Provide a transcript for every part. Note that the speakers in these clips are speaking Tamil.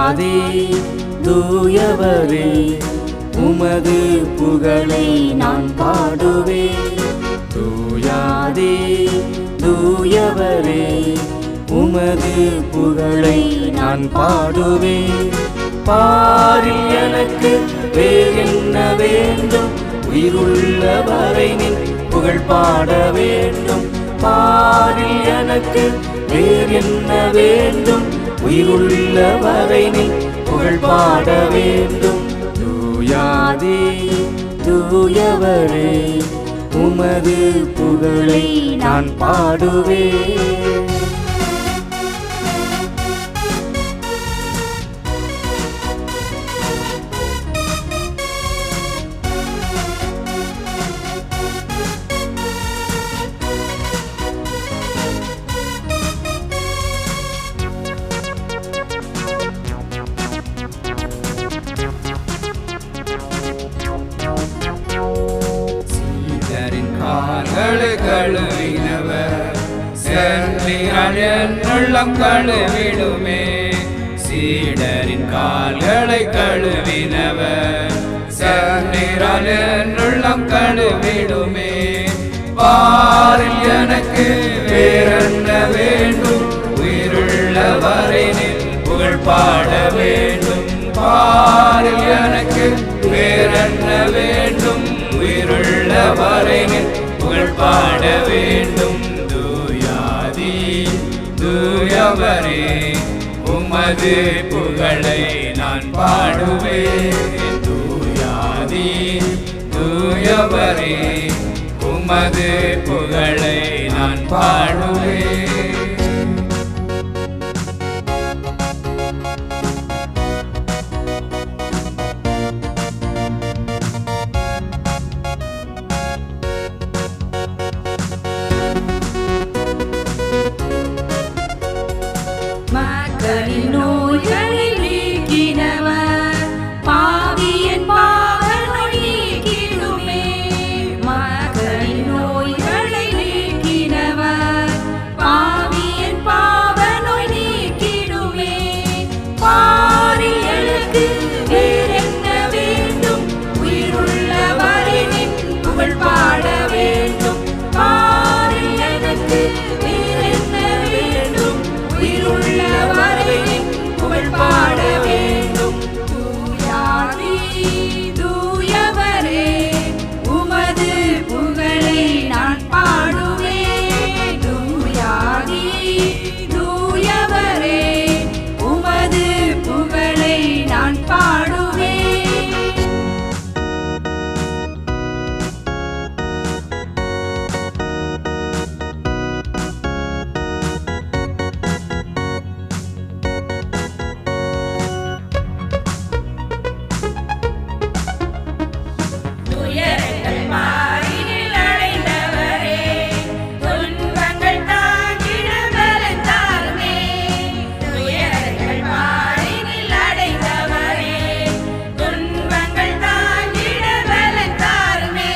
தூயாதே தூயவரே உமது புகழை நான் பாடுவேன். தூயாதே தூயவரே உமது புகழை நான் பாடுவேன். பாரில் எனக்கு வேறென்ன வேண்டும், உயிருள்ளவரை நின் புகழ் பாட வேண்டும். பாரில் எனக்கு வேறென்ன வேண்டும், உயிருள்ளவரை நின் புகழ் பாட வேண்டும். தூயாதே தூயவரே உமது புகழை நான் பாடுவேன். கால்களை கழுவினவர் சென்றியால் என் உள்ளம் கழுவிடுமே. சீடரின் கால்களை கழுவினவர் சென்றியால் என் உள்ளம் கழுவிடுமே. பாரில் எனக்கு வேறென்ன வேண்டும், உயிருள்ளவரை நின் புகழ் பாட வேண்டும். பாரில் எனக்கு வேறென்ன வேண்டும், உயிருள்ளவரை நின் புகழ் பாட வேண்டும். தூயாதி தூயவரே உமது புகழை நான் பாடுவேன். தூயாதி தூயவரே உமது புகழை நான் பாடுவேன். மக்களின் நோய்களை நீக்கினவர் பாவியின் பாவ நோய் நீக்கிடுமே. மக்களின் நோய்களை நீக்கினவர் பாவியின் பாவ நோய் நீக்கிடுமே. பாரில் எனக்கு வேறென்ன வேண்டும், உயிருள்ளவரை நின் புகழ் பாட வேண்டும். பாரில் எனக்கு வேறென்ன வேண்டும், உயிருள்ளவரை நின் புகழ் பாட வேண்டும். தூயாதி தூயவரே உமது புகழை நான் பாடுவேன். தூயாதி தூயவரே உமது புகழை நான் பாடுவேன். துயரங்கள் பாரினில் அடைந்தவரே, துன்பங்கள் தாங்கிட பலன் தாருமே. துயரங்கள் பாரினில் அடைந்தவரே, துன்பங்கள் தாங்கிட பலன் தாருமே.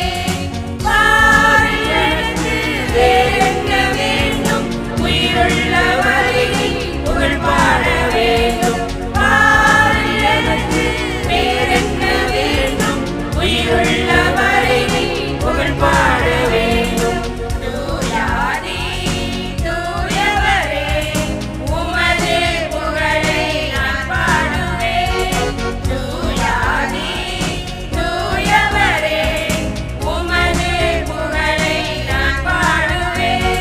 பாரில் எனக்கு வேறென்ன வேண்டும், உயிருள்ளவரை நின் புகழ் பாட வேண்டும். பாரில் எனக்கு வேறென்ன வேண்டும், உயிருள்ளவரை நின் புகழ் பாட வேண்டும். தூயாதி தூயவரே உமது புகழை நான் பாடுவேன். தூயாதி தூயவரே உமது புகழை நான் பாடுவேன்.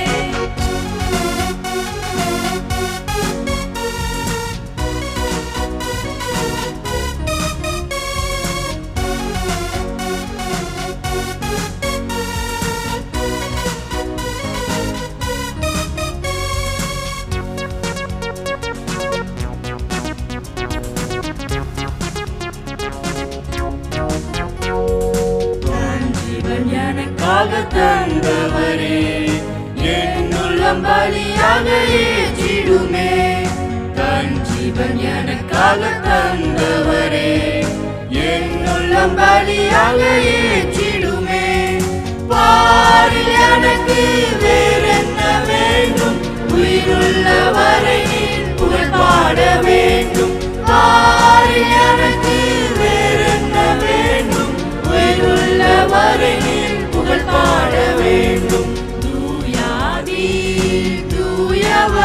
ஜீவன் எனக்காக தந்தவரே என் உள்ளம் பலியாக ஏற்றிடுமே. தன் ஜீவன் எனக்காக தந்தவரே என் உள்ளம் பலியாக ஏற்றிடுமே. பாரில் எனக்கு வேறென்ன வேண்டும், உயிருள்ளவரை நின் புகழ் பாட வேண்டும்.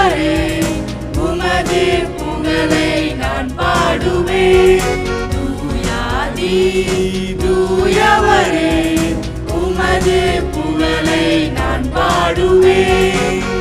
தூயவரே உமது புகழை நான் பாடுவேன். தூயாதி தூயவரே உமது புகழை நான் பாடுவேன்.